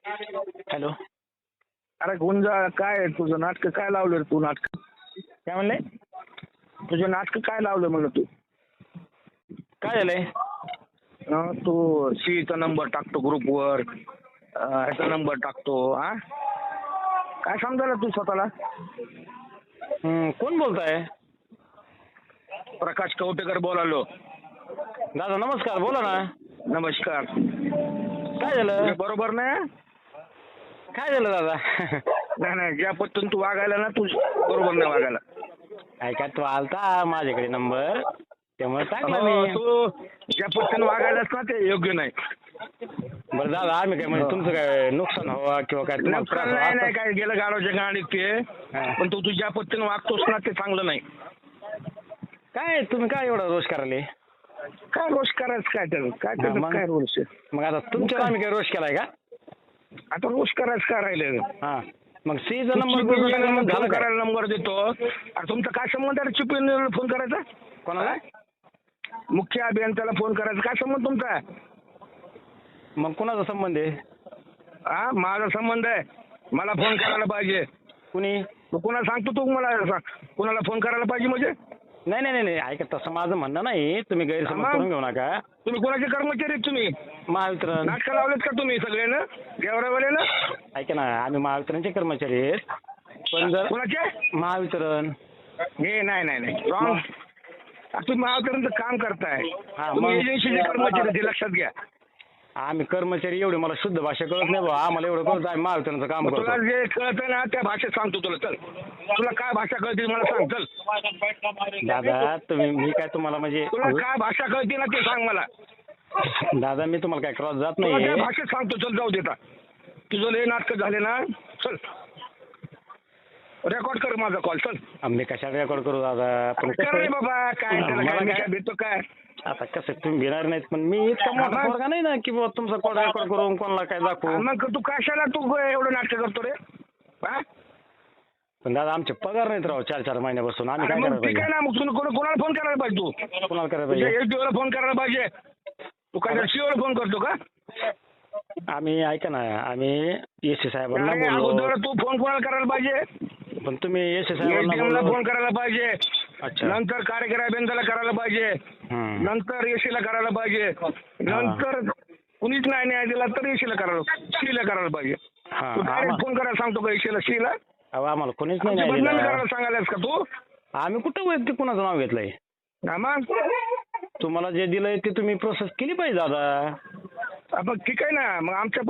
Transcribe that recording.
Hello. अरे गुंजा, काय तुझं नाटक काय लावलं रे तू? नाटक काय म्हणले? तुझे नाटक काय लावलं म्हणलं तू? काय झालंय? तू सीचा नंबर टाकतो ग्रुपवर, ह्याचा नंबर टाकतो. हा, काय समजायला तू स्वतःला? कोण बोलताय? प्रकाश कवटेकर बोलालो. दादा नमस्कार, बोला ना. नमस्कार. काय झालं? तुझं बरोबर नाही? काय झालं दादा? नाही नाही, ज्या पद्धतीने तू वागायला ना, तू बरोबर नाही वागायला. काय तू आलता माझ्याकडे नंबर, त्यामुळे टाकला हो, मी. तू ज्या पद्धतीने वागायलास ना ते योग्य नाही. बरं दादा, आम्ही काय म्हणजे तुमचं काय नुकसान हवं किंवा काय तुम्हाला त्रास नुकसान नाही व्हावा? काय गेलं गाडोच्या गाडीत ते, हा. पण तू ज्या पद्धतीने वागतोस ना ते चांगलं नाही. काय तुम्ही काय एवढा रोष करायले? काय रोष करायचं? काय त्याचं काय हा, त्याचं मग? काय रोष आहे? मग आता तुमच्यावर आम्ही काय रोष केलाय का? आता रोष करायचं काय राहिलं? हा, मग सीचा नंबर करून टाकला मग फोन झालं काय? करायला नंबर देतो. अरे तुमचा काय संबंध आहे चिपळूण फोन करायचा? कोणाला? मुख्य अभियंत्याला फोन करायचा काय संबंध तुमचा? मग कोणाचा संबंध आहे? हा, माझा संबंध आहे. मला फोन करायला पाहिजे. कुणी? तू कुणाला सांगतो? तू मला सांग, कुणाला फोन करायला पाहिजे म्हणजे? नाही नाही नाही, ऐका तसं माझं म्हणणं नाही, तुम्ही गैरसमज मग? करून घेऊ नका. तुम्ही कोणाचे कर्मचारी आहेत तुम्ही? महावितरण. नाटकं लावलेत का तुम्ही सगळे ना गेवरावाले ना? ऐका ना, आम्ही महावितरणचे कर्मचारी आहेत, पण जर कोणाचे? महावितरण. हे नाही नाही नाही, रॉंग. तुम्ही महावितरणचं काम करताय, हा, तुम्ही मग? एजन्सीचे कर्मचारी आहेत, हे लक्षात घ्या. आम्ही कर्मचारी एवढे मला शुद्ध भाषा कळत नाही बा, आम्हाला एवढं कळत आम्ही महावितरणचं काम मग तुला करतो. जे कळतं ना त्या भाषेत सांगतो तुला. चल, तुला काय भाषा कळते मला सांग. चल, दादा तुम्ही, मी काय तुम्हाला म्हणजे, तुला काय भाषा कळते ना ते सांग मला. दादा मी तुम्हाला काय क्रॉस जात तुला नाही. त्या भाषेत सांगतो. चल, जाऊ देता. तुझं लय नाटक झाले ना. चल, रेकॉर्ड कर माझा कॉल. चल, आम्ही कशाला रेकॉर्ड करू दादा? पण कर रे कसं बाबा. काय त्याला मला काय मी काय- काय भेटतो काय? आता कसं तुम्ही घेणार नाहीत, पण मी इतका मोठा पोरगा नाही ना की बाबा तुमचा कॉल रेकॉर्ड करून कोणाला काय दाखवू. मग तू कशाला तू एवढं नाटक करतो रे? हा? पण दादा आमचे पगार नाहीत राव 4-4 महिन्यापासून, आम्ही अरे काय मग करायला ठीक आहे पाहिजे? ना. मग तुम्ही कोणाला फोन करायला पाहिजे? तू कोणाला करायला तुझ्या पाहिजे? एसडीओला फोन करायला पाहिजे. तू काय सीओला फोन करतो का? आम्ही ऐका ना, आम्ही एससी साहेबांना अरे बोललो, अगोदर तू फोन कोणाला करायला पाहिजे? पण तुम्ही एससी साहेबांना एसडीएमला बोललो. फोन करायला पाहिजे. अच्छा. नंतर कार्यकारी अभियंत्याला करायला पाहिजे. हम्म. नंतर एसीला करायला पाहिजे. नंतर कुणीच नाही न्याय दिला तर एसीला करायला पाहिजे. हा, तू डायरेक्ट फोन करायला सांगतो का एसीला? सीला अहो, आम्हाला कोणीच नाही न्याय बदनामी दिला. करायला सांगायलास का तू? आम्ही कुठं वैयक्तिक कुणाचं नाव घेतलंय? हा, मग तुम्हाला जे दिलंय ते तुम्ही प्रोसेस केली पाहिजे दादा. मग ठीक आहे ना. मग आमच्या